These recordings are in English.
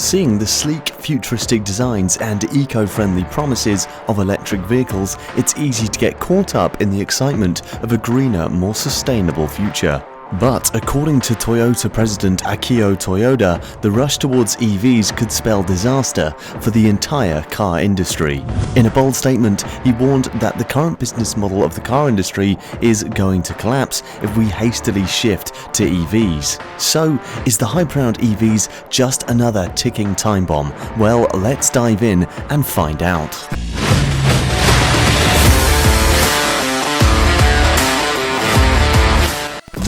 Seeing the sleek, futuristic designs and eco-friendly promises of electric vehicles, it's easy to get caught up in the excitement of a greener, more sustainable future. But according to Toyota President Akio Toyoda, the rush towards EVs could spell disaster for the entire car industry. In a bold statement, he warned that the current business model of the car industry is going to collapse if we hastily shift to EVs. So, is the hype around EVs just another ticking time bomb? Well, let's dive in and find out.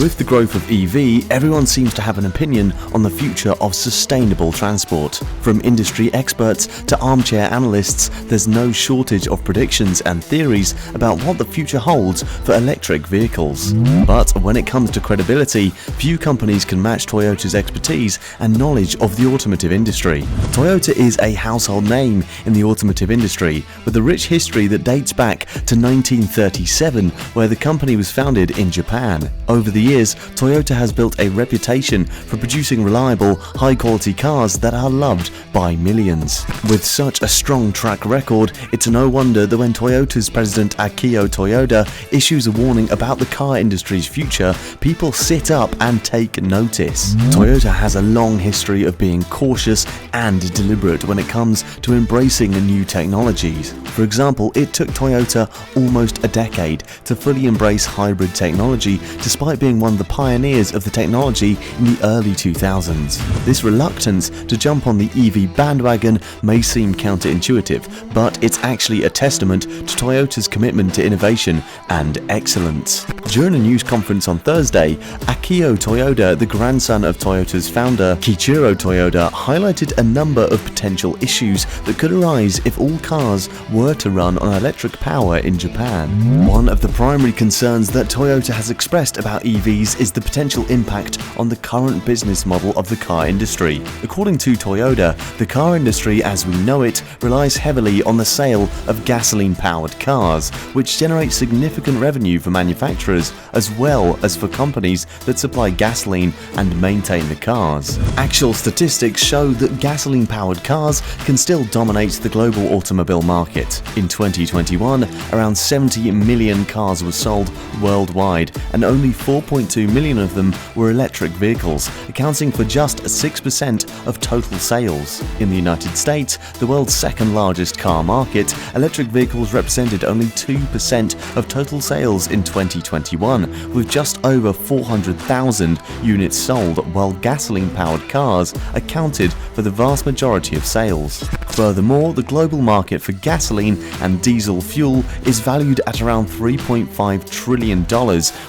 With the growth of EV, everyone seems to have an opinion on the future of sustainable transport. From industry experts to armchair analysts, there's no shortage of predictions and theories about what the future holds for electric vehicles. But when it comes to credibility, few companies can match Toyota's expertise and knowledge of the automotive industry. Toyota is a household name in the automotive industry, with a rich history that dates back to 1937, where the company was founded in Japan. Over the years, Toyota has built a reputation for producing reliable, high-quality cars that are loved by millions. With such a strong track record, it's no wonder that when Toyota's President Akio Toyoda issues a warning about the car industry's future, people sit up and take notice. Toyota has a long history of being cautious and deliberate when it comes to embracing new technologies. For example, it took Toyota almost a decade to fully embrace hybrid technology, despite being one of the pioneers of the technology in the early 2000s. This reluctance to jump on the EV bandwagon may seem counterintuitive, but it's actually a testament to Toyota's commitment to innovation and excellence. During a news conference on Thursday, Akio Toyoda, the grandson of Toyota's founder Kiichiro Toyoda, highlighted a number of potential issues that could arise if all cars were to run on electric power in Japan. One of the primary concerns that Toyota has expressed about EVs is the potential impact on the current business model of the car industry. According to Toyota, the car industry as we know it relies heavily on the sale of gasoline-powered cars, which generate significant revenue for manufacturers as well as for companies that supply gasoline and maintain the cars. Actual statistics show that gasoline-powered cars can still dominate the global automobile market. In 2021, around 70 million cars were sold worldwide, and only 4.2 million of them were electric vehicles, accounting for just 6% of total sales. In the United States, the world's second largest car market, electric vehicles represented only 2% of total sales in 2021, with just over 400,000 units sold, while gasoline-powered cars accounted for the vast majority of sales. Furthermore, the global market for gasoline and diesel fuel is valued at around $3.5 trillion,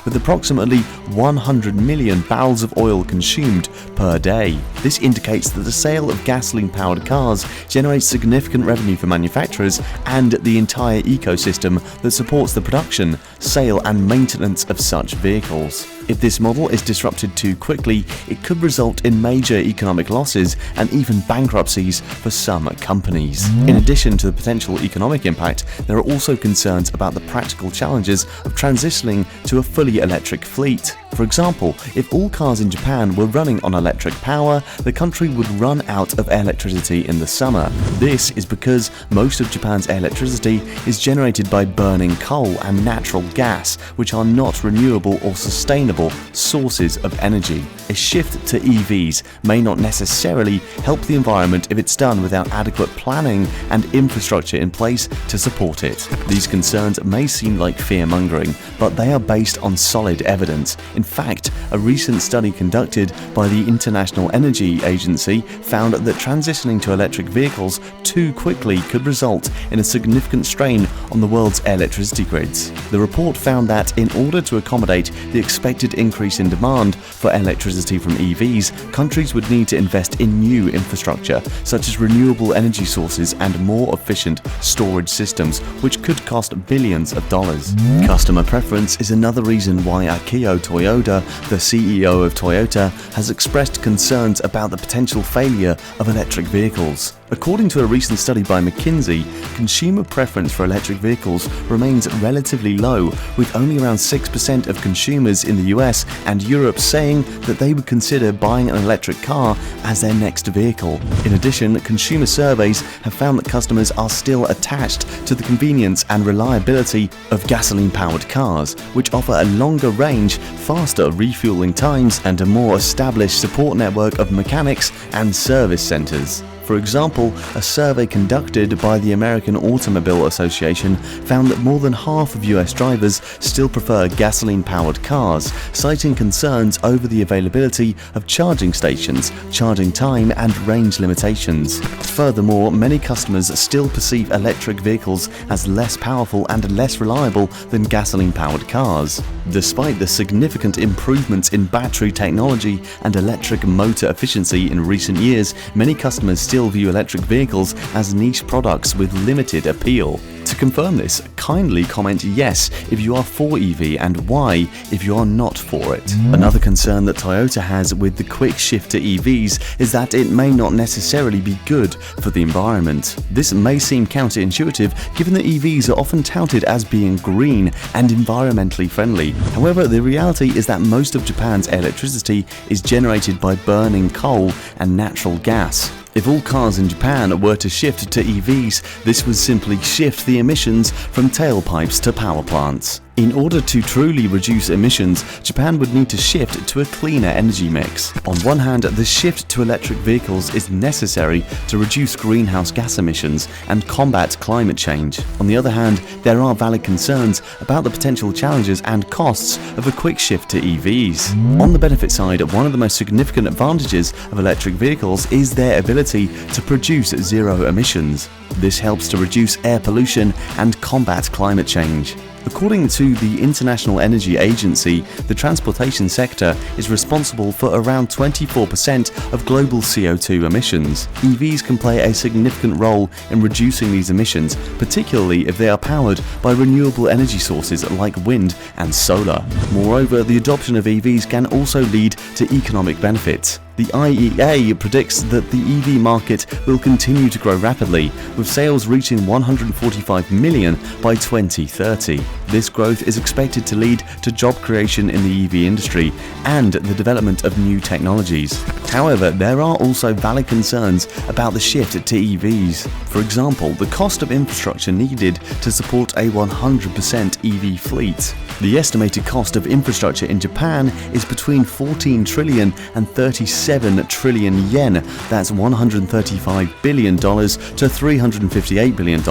with approximately 100 million barrels of oil consumed per day. This indicates that the sale of gasoline-powered cars generates significant revenue for manufacturers and the entire ecosystem that supports the production, sale and maintenance of such vehicles. If this model is disrupted too quickly, it could result in major economic losses and even bankruptcies for some companies. In addition to the potential economic impact, there are also concerns about the practical challenges of transitioning to a fully electric fleet. For example, if all cars in Japan were running on electric power, the country would run out of electricity in the summer. This is because most of Japan's electricity is generated by burning coal and natural gas, which are not renewable or sustainable sources of energy. A shift to EVs may not necessarily help the environment if it's done without adequate planning and infrastructure in place to support it. These concerns may seem like fear-mongering, but they are based on solid evidence. In fact, a recent study conducted by the International Energy Agency found that transitioning to electric vehicles too quickly could result in a significant strain on the world's electricity grids. The report found that in order to accommodate the expected increase in demand for electricity from EVs, countries would need to invest in new infrastructure, such as renewable energy sources and more efficient storage systems, which could cost billions of dollars. Customer preference is another reason why Akio Toyoda, the CEO of Toyota, has expressed concerns about the potential failure of electric vehicles. According to a recent study by McKinsey, consumer preference for electric vehicles remains relatively low, with only around 6% of consumers in the US and Europe saying that they would consider buying an electric car as their next vehicle. In addition, consumer surveys have found that customers are still attached to the convenience and reliability of gasoline-powered cars, which offer a longer range, faster refueling times, and a more established support network of mechanics and service centers. For example, a survey conducted by the American Automobile Association found that more than half of US drivers still prefer gasoline-powered cars, citing concerns over the availability of charging stations, charging time, and range limitations. Furthermore, many customers still perceive electric vehicles as less powerful and less reliable than gasoline-powered cars. Despite the significant improvements in battery technology and electric motor efficiency in recent years, many customers still view electric vehicles as niche products with limited appeal. To confirm this, kindly comment yes if you are for EV and Y if you are not for it. Another concern that Toyota has with the quick shift to EVs is that it may not necessarily be good for the environment. This may seem counterintuitive given that EVs are often touted as being green and environmentally friendly. However, the reality is that most of Japan's electricity is generated by burning coal and natural gas. If all cars in Japan were to shift to EVs, this would simply shift the emissions from tailpipes to power plants. In order to truly reduce emissions, Japan would need to shift to a cleaner energy mix. On one hand, the shift to electric vehicles is necessary to reduce greenhouse gas emissions and combat climate change. On the other hand, there are valid concerns about the potential challenges and costs of a quick shift to EVs. On the benefit side, one of the most significant advantages of electric vehicles is their ability to produce zero emissions. This helps to reduce air pollution and combat climate change. According to the International Energy Agency, the transportation sector is responsible for around 24% of global CO2 emissions. EVs can play a significant role in reducing these emissions, particularly if they are powered by renewable energy sources like wind and solar. Moreover, the adoption of EVs can also lead to economic benefits. The IEA predicts that the EV market will continue to grow rapidly, with sales reaching 145 million by 2030. This growth is expected to lead to job creation in the EV industry and the development of new technologies. However, there are also valid concerns about the shift to EVs. For example, the cost of infrastructure needed to support a 100% EV fleet. The estimated cost of infrastructure in Japan is between 14 trillion and 37 trillion yen, that's $135 billion to $358 billion.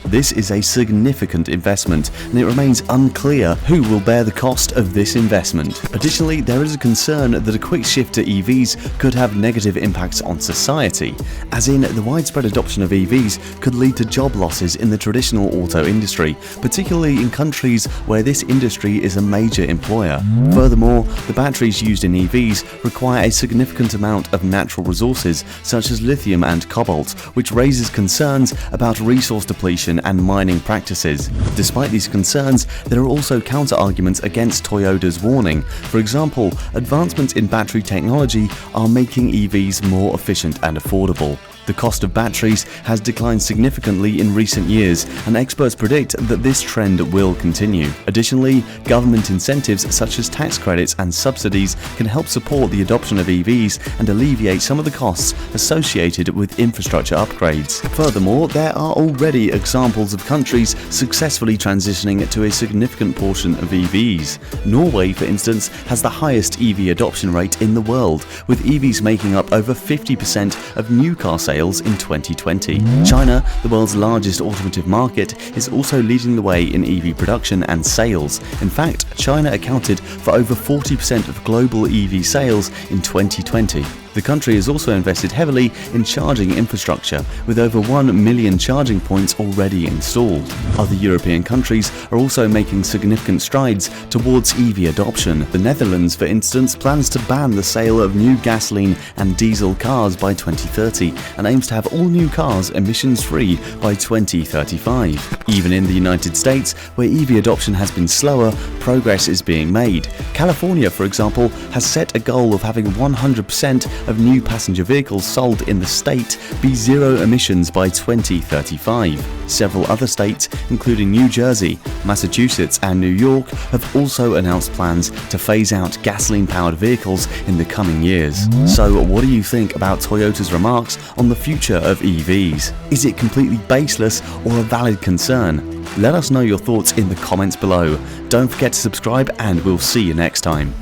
This is a significant investment, and it remains unclear who will bear the cost of this investment. Additionally, there is a concern that a quick shift to EVs could have negative impacts on society, as in the widespread adoption of EVs could lead to job losses in the traditional auto industry, particularly in countries where this industry is a major employer. Furthermore, the batteries used in EVs require a significant amount of natural resources such as lithium and cobalt, which raises concerns about resource depletion and mining practices. Despite these concerns, there are also counter-arguments against Toyota's warning. For example, advancements in battery technology are making EVs more efficient and affordable. The cost of batteries has declined significantly in recent years, and experts predict that this trend will continue. Additionally, government incentives such as tax credits and subsidies can help support the adoption of EVs and alleviate some of the costs associated with infrastructure upgrades. Furthermore, there are already examples of countries successfully transitioning to a significant portion of EVs. Norway, for instance, has the highest EV adoption rate in the world, with EVs making up over 50% of new car sales in 2020. China, the world's largest automotive market, is also leading the way in EV production and sales. In fact, China accounted for over 40% of global EV sales in 2020. The country has also invested heavily in charging infrastructure, with over 1 million charging points already installed. Other European countries are also making significant strides towards EV adoption. The Netherlands, for instance, plans to ban the sale of new gasoline and diesel cars by 2030 and aims to have all new cars emissions-free by 2035. Even in the United States, where EV adoption has been slower, progress is being made. California, for example, has set a goal of having 100% of new passenger vehicles sold in the state be zero emissions by 2035. Several other states, including New Jersey, Massachusetts and New York, have also announced plans to phase out gasoline-powered vehicles in the coming years. So what do you think about Toyota's remarks on the future of EVs? Is it completely baseless or a valid concern? Let us know your thoughts in the comments below. Don't forget to subscribe and we'll see you next time.